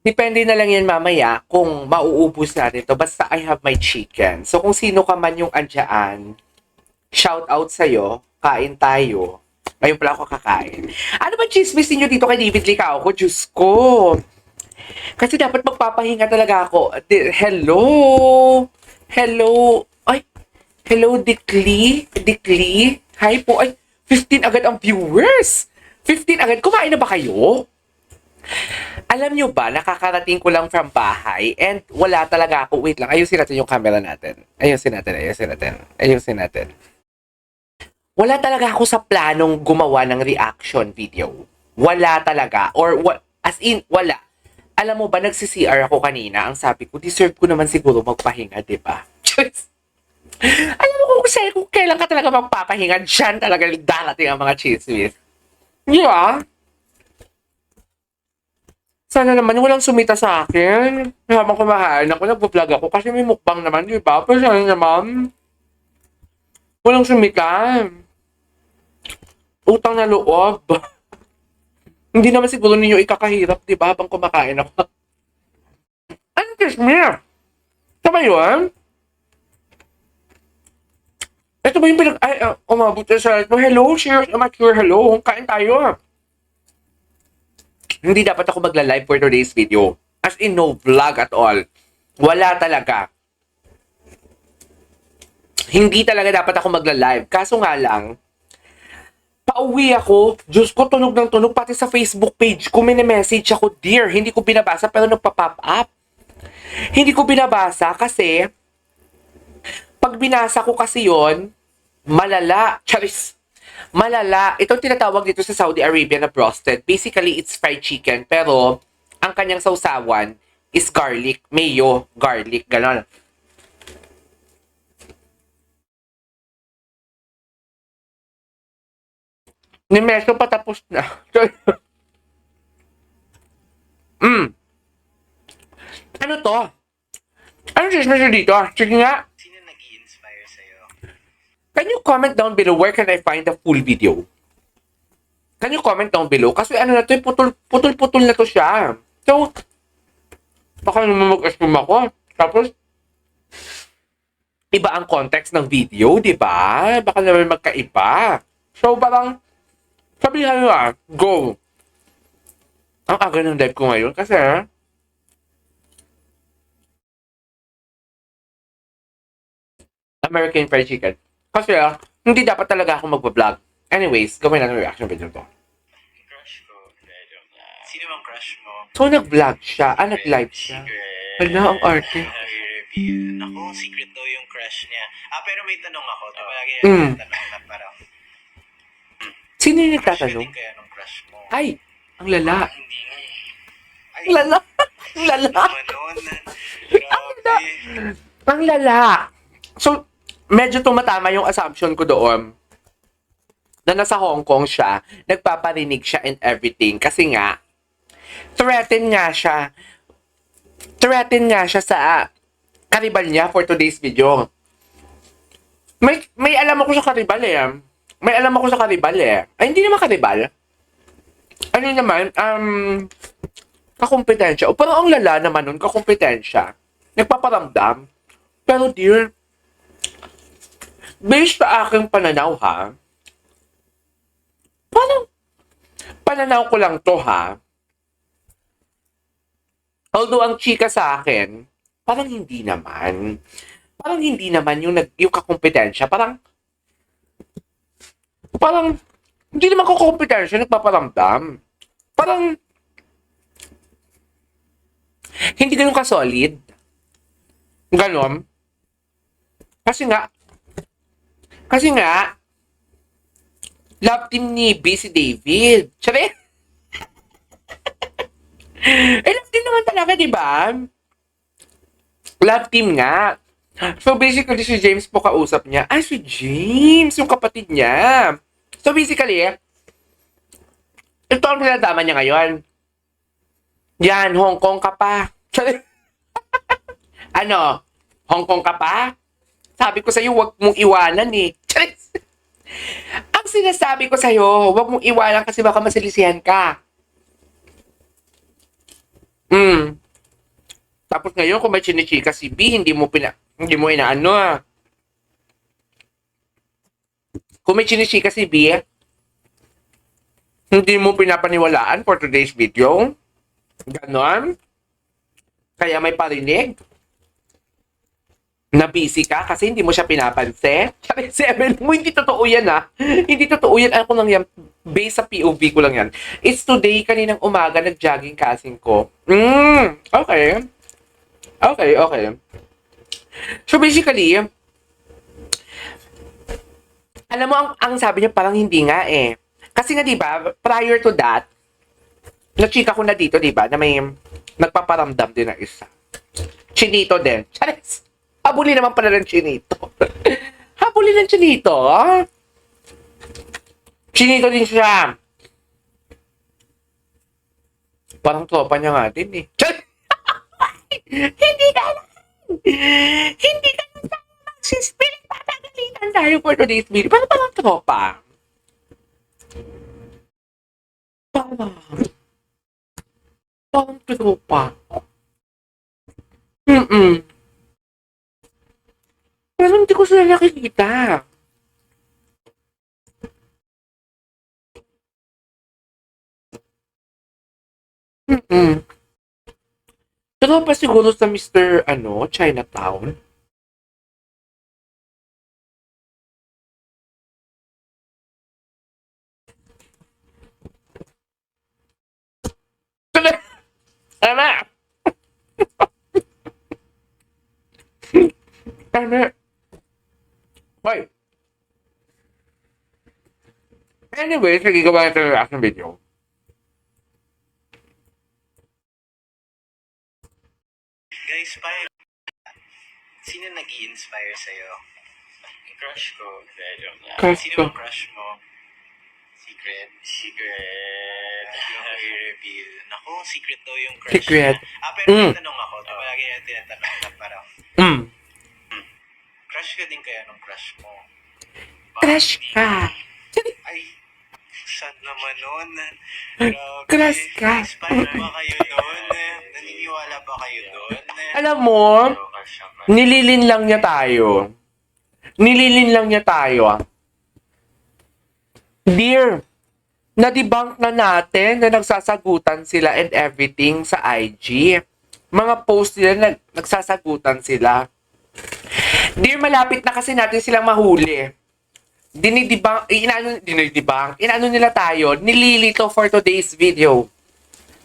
Depende na lang yan mamaya kung mauubos natin to. Basta I have my chicken. So kung sino ka man yung andyan, shout out sa'yo, kain tayo. Ngayon pala ako kakain. Ano ba chismis ninyo dito kay David Licao ko? Diyos ko. Kasi dapat magpapahinga talaga ako. Hello? Hello? Ay, hello, Dikli? Dikli? Hi po. Ay, 15 agad ang viewers. 15 agad. Kumain na ba kayo? Alam nyo ba, nakakarating ko lang from bahay and wala talaga ako. Wait lang, ayusin natin yung camera natin. Ayusin natin. Wala talaga ako sa planong gumawa ng reaction video. Wala talaga. As in, wala. Alam mo ba, nagsi-CR ako kanina. Ang sabi ko, deserve ko naman siguro magpahinga, di ba? Alam mo kung kailan ka talaga magpapahinga, dyan talaga darating ang mga chismis. Yeah. Sana naman walang sumita sa akin. Habang kumakain ako, nag-vlog ako kasi may mukbang naman, di ba? Pero sana naman, walang sumita. Utang na loob. Hindi naman siguro ninyo ikakahirap, di ba? Habang kumakain ako. Ano chismis? Tama yun? Ito ba yung umabot sa hello, cheers, amateur, hello, kain tayo. Hindi dapat ako magla-live for today's video. As in, no vlog at all. Wala talaga. Hindi talaga dapat ako magla-live. Kaso nga lang, pauwi ako, Diyos ko, tunog ng tunog, pati sa Facebook page ko, message ako, dear, hindi ko binabasa, pero nagpa-pop up. Hindi ko binabasa kasi, pag binasa ko kasi yon malala. Charis. Malala. Itong tinatawag dito sa Saudi Arabia na broasted. Basically, it's fried chicken. Pero, ang kanyang sausawan is garlic. Mayo. Garlic. Ganon. Ni Meso patapos na. Ano to? Ano chismis dito? Sige nga. Can you comment down below where can I find the full video? Can you comment down below? Kasi ano na to, putol-putol na to siya. So, baka naman mag-assume ako. Tapos, iba ang context ng video, di ba? Baka naman magkaiba. So, parang, sabihan nyo go. Ang aga ng live ko ngayon kasi, American Fried Chicken. Kasi, hindi dapat talaga ako mag-vlog. Anyways, gawin natin reaction video to. Crush ko. Sino bang crush mo? So, nag-vlog siya. Nag-live siya. Hala, ang arte. Review. Naku, secret daw yung crush niya. Pero may tanong ako. Diba lagi tanong na parang, Sino yung crush ka nagtatanong? din kaya nung crush mo? Ay, ang lala. Hindi nga. Ay, Ang lala. Ang lala. naman nun. Grabe. Ang lala. So, medyo tumatama yung assumption ko doon na nasa Hong Kong siya, nagpaparinig siya and everything. Kasi nga, threaten nga siya sa karibal niya for today's video. May alam ako sa karibal eh. Ay, hindi naman karibal. Ano naman, kakumpetensya. O parang ang lala naman nun, kakumpetensya. Nagpaparamdam. Pero dear, based sa aking pananaw ha, parang pananaw ko lang to ha. Although ang chika sa akin, parang hindi naman. Parang hindi naman yung kakumpetensya. Parang hindi naman kakumpetensya, nagpaparamdam. Parang hindi ganun ka-solid. Ganon. Kasi nga, love team ni B si David. Tsari? Love team naman talaga, di ba? Love team nga. So basically, si James po kausap niya. Ay, si James, yung kapatid niya. So basically, ito ang pinadama niya ngayon. Yan, Hong Kong ka pa. Tsari? Ano? Hong Kong ka pa? Sabi ko sa'yo, huwag mong iwanan eh. Charis! Ang sinasabi ko sa'yo, huwag mong iwanan kasi baka masilisihan ka. Mm. Tapos ngayon, kung may chinichika si B, hindi mo inaano ah. Kung may chinichika si B, hindi mo pinapaniwalaan for today's video. Ganon. Kaya may parinig na busy ka kasi hindi mo siya pinapansin. Sabi, 7 mo, hindi totoo yan ah. Hindi totoo yan. Ako lang yan. Based sa POV ko lang yan. It's today, kaninang umaga, nag-jogging kasing ko. Okay. Okay. So basically, alam mo, ang sabi niya parang hindi nga eh. Kasi nga diba, prior to that, na-chika ko na dito, diba, na may nagpaparamdam din na isa. Chinito din. Charis! Habulin naman pala ng Chinito. Habulin ng Chinito, ah? Chinito din siya. Parang tropa niya nga din eh. Hindi ka lang! Hindi ka lang tayo magsispil. Patagalitan tayo for today's video. Parang tropa. Parang tropa. Pero hindi ko sila nakikita. Tropa siguro sa Mr. Chinatown. Tama! Tama! Hoy! Anyway, sige gawa natin ang reaction video. Guys, sino nag-i-inspire sa'yo? Crush ko. Crush Sino ko. ang crush mo? Secret. Yung i-reveal. Naku, secret daw yung crush Secret. niya. Pero may tanong ako. Diba lagi na tinatanong na parang, crush ka din kaya nung crush mo? Crush ka. Ay, sad naman nun. Grabe. Crush ka. Inspire ba kayo doon? Naniniwala ba kayo doon? Alam mo, nililin lang niya tayo. Dear, na-debunk na natin na nagsasagutan sila and everything sa IG. Mga post nila, nagsasagutan sila. Dear, malapit na kasi natin silang mahuli. Inano nila tayo, nililito for today's video.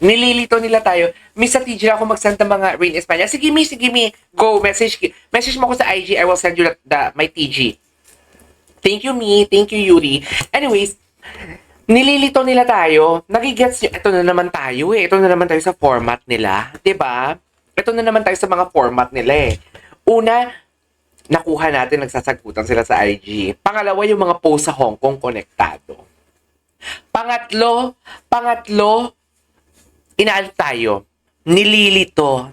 Nililito nila tayo. Miss sa TG ako mag-send ng mga Rain Espanya. Sige me. Go, message mo ako sa IG. I will send you my TG. Thank you, me. Thank you, Yuri. Anyways, nililito nila tayo. Nagigets nyo. Ito na naman tayo eh. Ito na naman tayo sa format nila. 'Di ba? Ito na naman tayo sa mga format nila eh. Una, nakuha natin, nagsasagutan sila sa IG. Pangalawa, yung mga post sa Hong Kong konektado. Pangatlo, inaano tayo? Nalilito,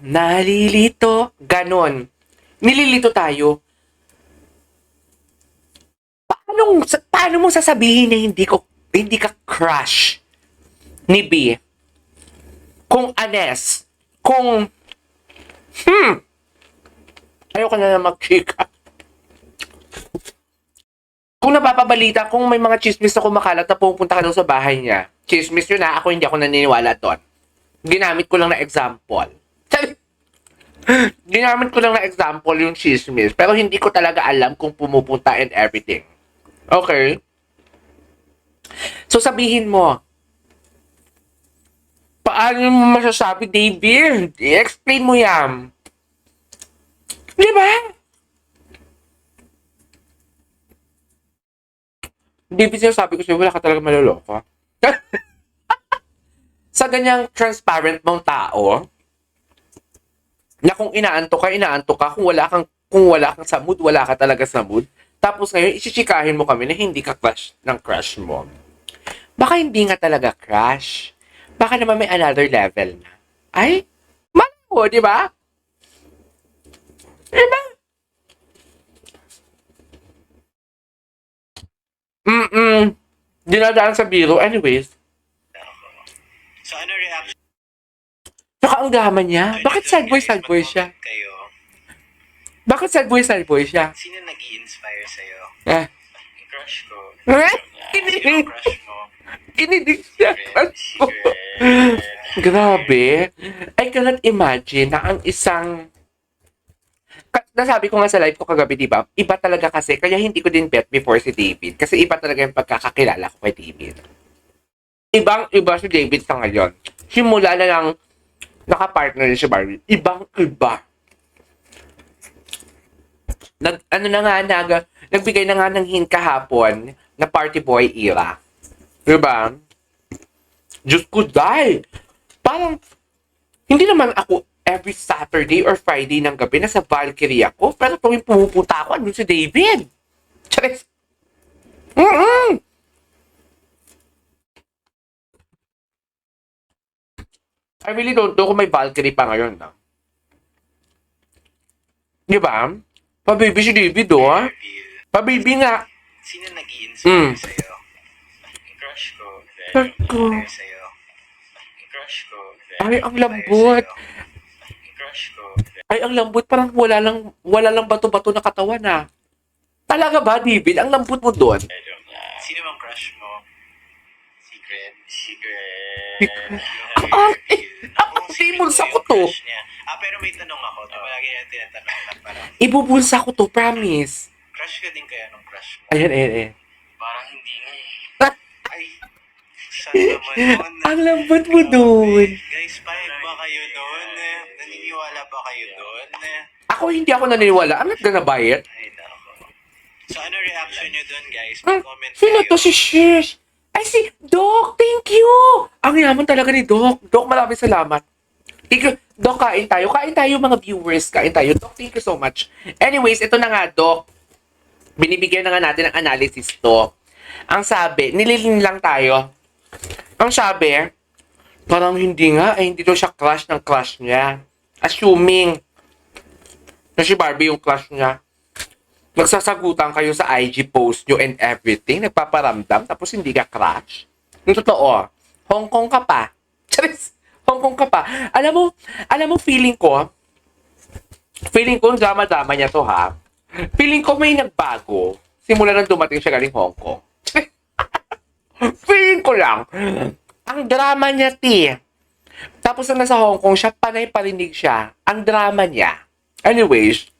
ganon. Nililito tayo. Paano mo sasabihin na hindi ka crush ni B? Kung Anes, kung ayoko na mag-chika. Kung napapabalita, kung may mga chismis na kumakalat na pupunta ka daw sa bahay niya, chismis yun na, hindi ako naniniwala doon. Ginamit ko lang na example. Ginamit ko lang na example yung chismis, pero hindi ko talaga alam kung pumupunta and everything. Okay? So sabihin mo, paano mo masasabi, David? I-explain mo yan. Di ba? David, sinasabi ko sa'yo, wala ka talaga maluloko. Sa ganyang transparent mong tao, na kung inaantok ka, kung wala kang sa mood, wala ka talaga sa mood. Tapos ngayon, isichikahin mo kami na hindi ka crush mo. Baka hindi nga talaga crush. Baka naman may another level na. Ay, mo, di ba? Diba? Dinadaan sa biro. Anyways. So, ano reaction Saka ang drama niya. Bakit sad boy siya? Kayo, Bakit sad boy siya? sino nag-i-inspire sa'yo? Eh. Crush ko. Kinilig. Sino crush mo? Kinilig siya. Grabe. I cannot imagine na ang isang nasabi ko nga sa live ko kagabi, di ba? Iba talaga kasi, kaya hindi ko din bet before si David. Kasi iba talaga yung pagkakakilala ko kay David. Ibang-iba si David sa ngayon. Simula na lang nakapartner niya si Barbie. Ibang-iba. Nagbigay na nga ng hint kahapon na party boy era. Diba? Diyos ko, dahil parang hindi naman ako every Saturday or Friday ng gabi nasa Valkyrie ako, pero tuwing pumupunta ako, andun si David. Charis. I really don't know kung may Valkyrie pa ngayon, no? Di ba? Pabibi si David, oh. Reveal. Pabibi nga. Sino nag-i-inspire sa'yo? Crush ko. Crush ko. Sa'yo. Crush ko. Ay, ang lambot. Crush ko. Ay, ang lambot. Parang wala lang bato-bato na katawan, ah. Talaga ba, David? Ang lambot mo doon. Sino bang crush mo? Secret. Ibubulsa ko to. Pero may tanong ako. Lagi na tinatanong na parang, Ibubulsa ko to, promise. crush ka din kaya nung crush mo? Ayan. Parang hindi nga eh. Ay, saan naman nun? Ang lambot mo doon. Guys, pahig ba kayo doon? Naniniwala ba kayo doon? Hindi ako naniniwala. I'm not gonna buy it. Ay, nako. So, ano reaction nyo doon, guys? Ah, Comment sino kayo. to si Shish? Ay, si Doc, thank you! Ang yaman talaga ni Doc. Doc, maraming salamat. Doc, kain tayo. Kain tayo, mga viewers. Kain tayo. Doc, thank you so much. Anyways, ito na nga, Doc. Binibigyan na nga natin ng analysis to. Ang sabi, nililin lang tayo. Ang sabi, parang hindi to siya crush ng crush niya. Assuming na si Barbie yung crush niya. Nagsasagutan kayo sa IG post nyo and everything, nagpaparamdam, tapos hindi ka crush. Yung totoo, Hong Kong ka pa. Charis, Hong Kong ka pa. Alam mo, feeling ko, drama-drama niya to, ha? Feeling ko may nagbago simula nang dumating siya galing Hong Kong. Feeling ko lang, ang drama niya, tapos nang nasa Hong Kong siya, panay parinig siya. Ang drama niya. Anyways,